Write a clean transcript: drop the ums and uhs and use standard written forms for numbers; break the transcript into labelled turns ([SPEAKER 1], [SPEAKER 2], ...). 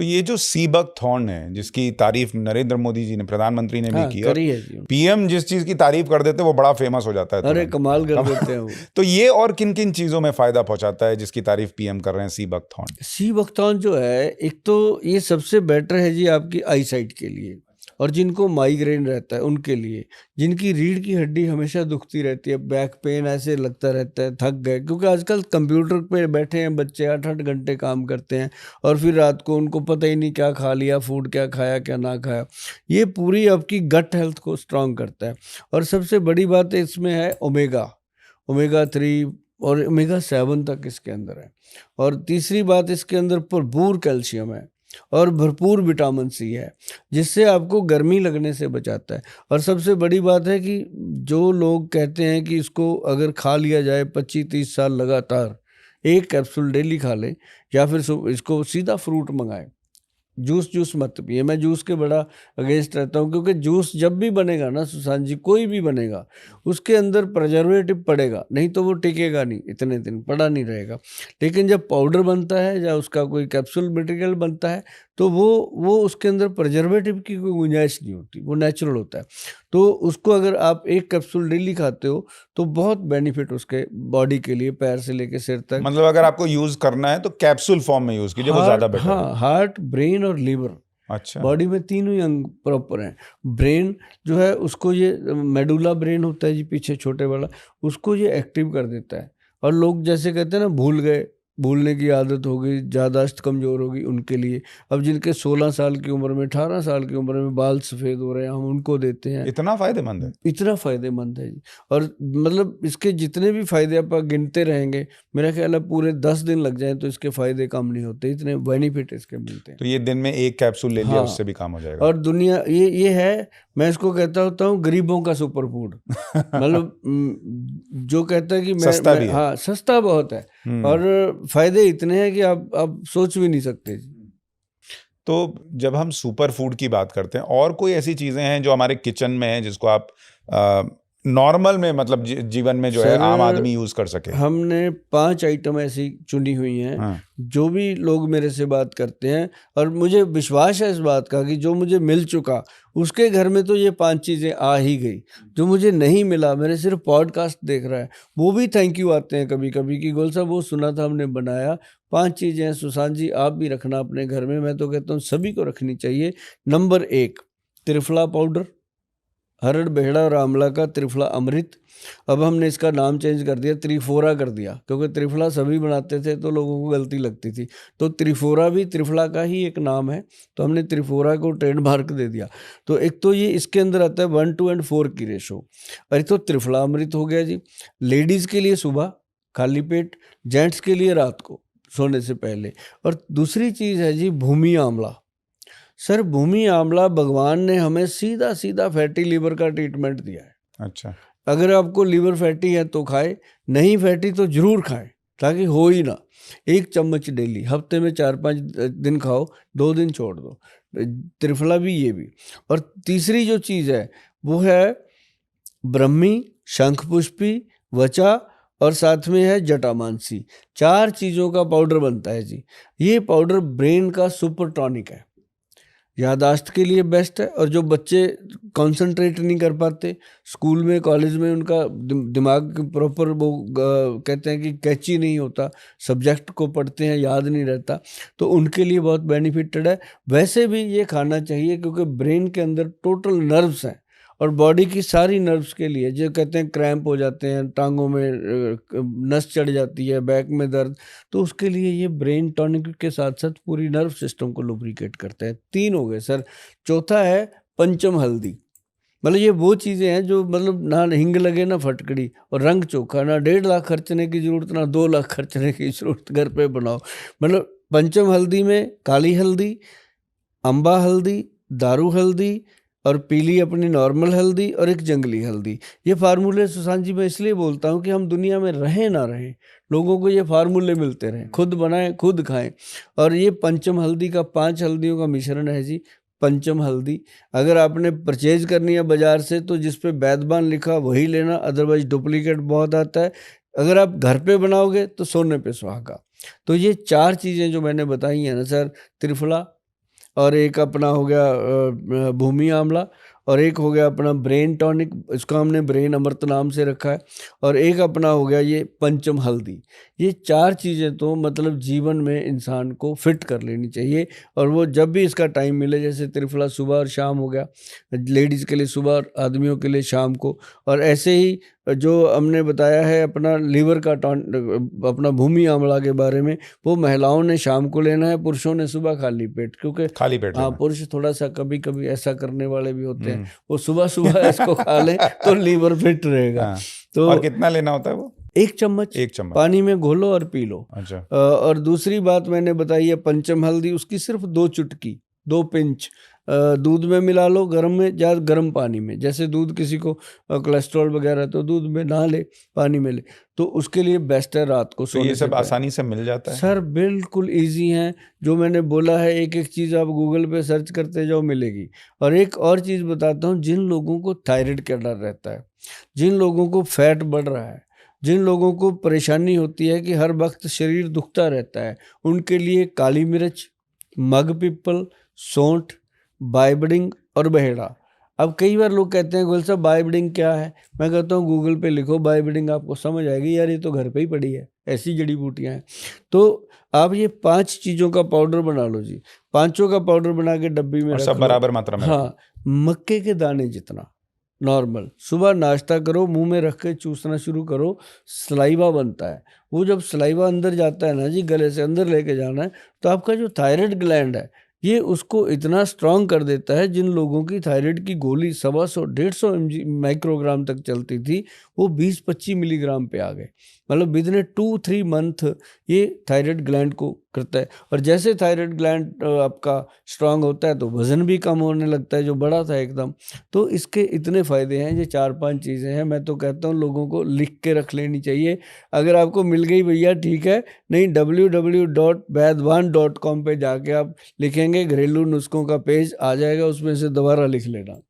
[SPEAKER 1] तो ये जो सी बकथॉर्न है, जिसकी तारीफ नरेंद्र मोदी जी ने, प्रधानमंत्री ने भी की,
[SPEAKER 2] करी है जी।
[SPEAKER 1] पीएम जिस चीज की तारीफ कर देते हैं वो बड़ा फेमस हो जाता है।
[SPEAKER 2] अरे कमाल कर देते हैं वो।
[SPEAKER 1] तो ये और किन किन चीजों में फायदा पहुंचाता है जिसकी तारीफ पीएम कर रहे हैं सी बकथॉर्न?
[SPEAKER 2] सी बकथॉर्न जो है, एक तो ये सबसे बेटर है जी आपकी आई साइट के लिए, और जिनको माइग्रेन रहता है उनके लिए, जिनकी रीढ़ की हड्डी हमेशा दुखती रहती है, बैक पेन ऐसे लगता रहता है, थक गए, क्योंकि आजकल कंप्यूटर पे बैठे हैं बच्चे, 8-8 घंटे काम करते हैं और फिर रात को उनको पता ही नहीं क्या खा लिया, फूड क्या खाया क्या ना खाया। ये पूरी आपकी गट हेल्थ को स्ट्रांग करता है। और सबसे बड़ी बात इसमें है ओमेगा 3 और ओमेगा 7 तक इसके अंदर है। और तीसरी बात, इसके अंदर भरपूर कैल्शियम है और भरपूर विटामिन सी है, जिससे आपको गर्मी लगने से बचाता है। और सबसे बड़ी बात है कि जो लोग कहते हैं कि इसको अगर खा लिया जाए 25-30 साल लगातार, एक कैप्सूल डेली खा लें, या फिर इसको सीधा फ्रूट मंगाएं, जूस मत पिए। मैं जूस के बड़ा अगेंस्ट रहता हूँ, क्योंकि जूस जब भी बनेगा ना सुशांत जी, कोई भी बनेगा, उसके अंदर प्रिजर्वेटिव पड़ेगा, नहीं तो वो टिकेगा नहीं, इतने दिन पड़ा नहीं रहेगा। लेकिन जब पाउडर बनता है या उसका कोई कैप्सूल मटेरियल बनता है, तो वो उसके अंदर प्रिजर्वेटिव की कोई गुंजाइश नहीं होती, वो नेचुरल होता है। तो उसको अगर आप एक कैप्सूल डेली खाते हो तो बहुत बेनिफिट उसके बॉडी के लिए, पैर से लेके सिर तक।
[SPEAKER 1] मतलब अगर आपको यूज करना है तो कैप्सूल फॉर्म में यूज कीजिए, वो ज्यादा बेटर है।
[SPEAKER 2] हाँ, हार्ट, ब्रेन और लीवर,
[SPEAKER 1] अच्छा,
[SPEAKER 2] बॉडी में तीनों ही अंग प्रॉपर हैं। ब्रेन जो है उसको ये मेडुला ब्रेन होता है जी पीछे छोटे वाला, उसको ये एक्टिव कर देता है। और लोग जैसे कहते हैं ना, भूलने की आदत हो गई, याददाश्त कमज़ोर हो गई, उनके लिए। अब जिनके 16 साल की उम्र में, 18 साल की उम्र में बाल सफ़ेद हो रहे हैं, हम उनको देते हैं।
[SPEAKER 1] इतना फायदेमंद है?
[SPEAKER 2] इतना फ़ायदेमंद है जी। और मतलब इसके जितने भी फ़ायदे आप गिनते रहेंगे, मेरा ख्याल है पूरे 10 दिन लग जाएं तो इसके फ़ायदे कम नहीं होते, इतने बेनिफिट इसके मिलते हैं।
[SPEAKER 1] तो ये दिन में एक कैप्सूल ले लिया,
[SPEAKER 2] हाँ,
[SPEAKER 1] उससे भी काम हो जाएगा।
[SPEAKER 2] और दुनिया ये है, मैं इसको कहता होता हूँ गरीबों का सुपर फूड। मतलब जो कहता है कि
[SPEAKER 1] सस्ता भी है।
[SPEAKER 2] हाँ, सस्ता बहुत है और फायदे इतने हैं कि आप सोच भी नहीं सकते।
[SPEAKER 1] तो जब हम सुपर फूड की बात करते हैं, और कोई ऐसी चीजें हैं जो हमारे किचन में हैं जिसको आप नॉर्मल में, मतलब जीवन में जो है आम आदमी यूज कर सके?
[SPEAKER 2] हमने 5 आइटम ऐसी चुनी हुई हैं।
[SPEAKER 1] हाँ।
[SPEAKER 2] जो भी लोग मेरे से बात करते हैं, और मुझे विश्वास है इस बात का कि जो मुझे मिल चुका उसके घर में तो ये 5 चीज़ें आ ही गई। जो मुझे नहीं मिला, मेरे सिर्फ पॉडकास्ट देख रहा है, वो भी थैंक यू आते हैं कभी कभी कि गोल साहब वो सुना था, हमने बनाया। 5 चीज़ें हैं सुशांत जी, आप भी रखना अपने घर में। मैं तो कहता हूँ सभी को रखनी चाहिए। नंबर 1, त्रिफला पाउडर, हरड़ बेहड़ा और आंवला का त्रिफला अमृत। अब हमने इसका नाम चेंज कर दिया, त्रिफोरा कर दिया, क्योंकि त्रिफला सभी बनाते थे तो लोगों को गलती लगती थी। तो त्रिफोरा भी त्रिफला का ही एक नाम है, तो हमने त्रिफोरा को ट्रेडमार्क दे दिया। तो एक तो ये इसके अंदर आता है 1:4 की रेशो। और एक तो त्रिफला अमृत हो गया जी, लेडीज़ के लिए सुबह खाली पेट, जेंट्स के लिए रात को सोने से पहले। और दूसरी चीज़ है जी भूमि आंवला। सर, भूमि आंवला भगवान ने हमें सीधा सीधा फैटी लीवर का ट्रीटमेंट दिया है।
[SPEAKER 1] अच्छा।
[SPEAKER 2] अगर आपको लीवर फैटी है तो खाए, नहीं फैटी तो जरूर खाएं, ताकि हो ही ना। 1 चम्मच डेली, हफ्ते में 4-5 दिन खाओ, 2 दिन छोड़ दो। त्रिफला भी, ये भी। और तीसरी जो चीज़ है वो है ब्रह्मी, शंखपुष्पी, वचा और साथ में है जटामानसी। 4 चीज़ों का पाउडर बनता है जी। ये पाउडर ब्रेन का सुपर टॉनिक है, यादाश्त के लिए बेस्ट है। और जो बच्चे कंसंट्रेट नहीं कर पाते स्कूल में, कॉलेज में, उनका दिमाग प्रॉपर वो कहते हैं कि कैची नहीं होता, सब्जेक्ट को पढ़ते हैं याद नहीं रहता, तो उनके लिए बहुत बेनिफिटेड है। वैसे भी ये खाना चाहिए, क्योंकि ब्रेन के अंदर टोटल नर्व्स हैं, और बॉडी की सारी नर्व्स के लिए, जो कहते हैं क्रैम्प हो जाते हैं, टांगों में नस चढ़ जाती है, बैक में दर्द, तो उसके लिए ये ब्रेन टॉनिक के साथ साथ पूरी नर्व सिस्टम को लुब्रिकेट करता है। 3 हो गए सर। चौथा है पंचम हल्दी। मतलब ये वो चीज़ें हैं जो, मतलब ना हिंग लगे ना फटकड़ी, और रंग चोखा, ना 1.5 लाख खर्चने की ज़रूरत, ना 2 लाख खर्चने की ज़रूरत, घर पे बनाओ। मतलब पंचम हल्दी में काली हल्दी, अम्बा हल्दी, दारू हल्दी, और पीली अपनी नॉर्मल हल्दी, और एक जंगली हल्दी। ये फार्मूले सुशांत जी मैं इसलिए बोलता हूँ कि हम दुनिया में रहें ना रहें, लोगों को ये फार्मूले मिलते रहें, खुद बनाएं खुद खाएं। और ये पंचम हल्दी का 5 हल्दियों का मिश्रण है जी, पंचम हल्दी। अगर आपने परचेज करनी है बाज़ार से तो जिस पे वैद्यमान लिखा वही लेना, अदरवाइज डुप्लीकेट बहुत आता है। अगर आप घर पे बनाओगे तो सोने पे सुहागा। तो ये 4 चीज़ें जो मैंने बताई हैं ना सर, त्रिफला, और एक अपना हो गया भूमि आंवला, और एक हो गया अपना ब्रेन टॉनिक, इसको हमने ब्रेन अमृत नाम से रखा है, और एक अपना हो गया ये पंचम हल्दी। ये 4 चीज़ें तो मतलब जीवन में इंसान को फिट कर लेनी चाहिए, और वो जब भी इसका टाइम मिले, जैसे त्रिफला सुबह और शाम हो गया, लेडीज़ के लिए सुबह और आदमियों के लिए शाम को, और ऐसे ही जो हमने बताया है अपना लीवर का अपना भूमि आंवला के बारे में, वो महिलाओं ने शाम को लेना है, पुरुषों ने सुबह खाली पेट, क्योंकि
[SPEAKER 1] खाली पेट
[SPEAKER 2] हाँ
[SPEAKER 1] लेना।
[SPEAKER 2] पुरुष थोड़ा सा कभी कभी ऐसा करने वाले भी होते हैं,
[SPEAKER 1] हम्म।
[SPEAKER 2] वो सुबह सुबह इसको खा लें तो लीवर फिट रहेगा।
[SPEAKER 1] हाँ।
[SPEAKER 2] तो
[SPEAKER 1] और कितना लेना होता है वो?
[SPEAKER 2] 1 चम्मच
[SPEAKER 1] 1 चम्मच।
[SPEAKER 2] पानी में घोलो और पी लो।
[SPEAKER 1] अच्छा।
[SPEAKER 2] और दूसरी बात मैंने बताई है पंचम हल्दी, उसकी सिर्फ 2 चुटकी, 2 पिंच दूध में मिला लो, गर्म में या गर्म पानी में। जैसे दूध किसी को कोलेस्ट्रॉल वगैरह तो दूध में ना ले, पानी में ले, तो उसके लिए बेस्ट है रात को
[SPEAKER 1] तो
[SPEAKER 2] सोने
[SPEAKER 1] ये
[SPEAKER 2] से
[SPEAKER 1] सब
[SPEAKER 2] पहले।
[SPEAKER 1] आसानी से मिल जाता है?
[SPEAKER 2] सर बिल्कुल इजी हैं, जो मैंने बोला है एक एक चीज़ आप गूगल पे सर्च करते जाओ मिलेगी। और एक और चीज़ बताता हूँ, जिन लोगों को थायराइड का डर रहता है, जिन लोगों को फैट बढ़ रहा है, जिन लोगों को परेशानी होती है कि हर वक्त शरीर दुखता रहता है, उनके लिए काली मिर्च, मग पिपल, सौंठ, बाइबडिंग और बहेड़ा। अब कई बार लोग कहते हैं गोयल साहब बाइबडिंग क्या है? मैं कहता हूँ गूगल पे लिखो बाइबडिंग, आपको समझ आएगी, यार ये तो घर पे ही पड़ी है, ऐसी जड़ी बूटियाँ हैं। तो आप ये 5 चीज़ों का पाउडर बना लो जी, पांचों का पाउडर बना के डब्बी में
[SPEAKER 1] और
[SPEAKER 2] रख
[SPEAKER 1] सब
[SPEAKER 2] लो।
[SPEAKER 1] बराबर मात्रा में रखो।
[SPEAKER 2] हाँ, मक्के के दाने जितना नॉर्मल, सुबह नाश्ता करो, मुंह में रख के चूसना शुरू करो, सलाइवा बनता है। वो जब सलाइवा अंदर जाता है ना जी, गले से अंदर लेके जाना है, तो आपका जो थायराइड ग्लैंड है ये उसको इतना स्ट्रांग कर देता है। जिन लोगों की थायराइड की गोली 125-150 माइक्रोग्राम तक चलती थी, वो 20-25 मिलीग्राम पे आ गए। मतलब विद इन 2-3 मंथ ये थायराइड ग्लैंड को करता है। और जैसे थायराइड ग्लैंड आपका स्ट्रांग होता है तो वज़न भी कम होने लगता है, जो बड़ा था एकदम। तो इसके इतने फ़ायदे हैं, ये 4-5 चीज़ें हैं। मैं तो कहता हूँ लोगों को लिख के रख लेनी चाहिए। अगर आपको मिल गई भैया ठीक है, नहीं www.vaidwan.com पे जाके आप लिखेंगे, घरेलू नुस्खों का पेज आ जाएगा, उसमें से दोबारा लिख लेना।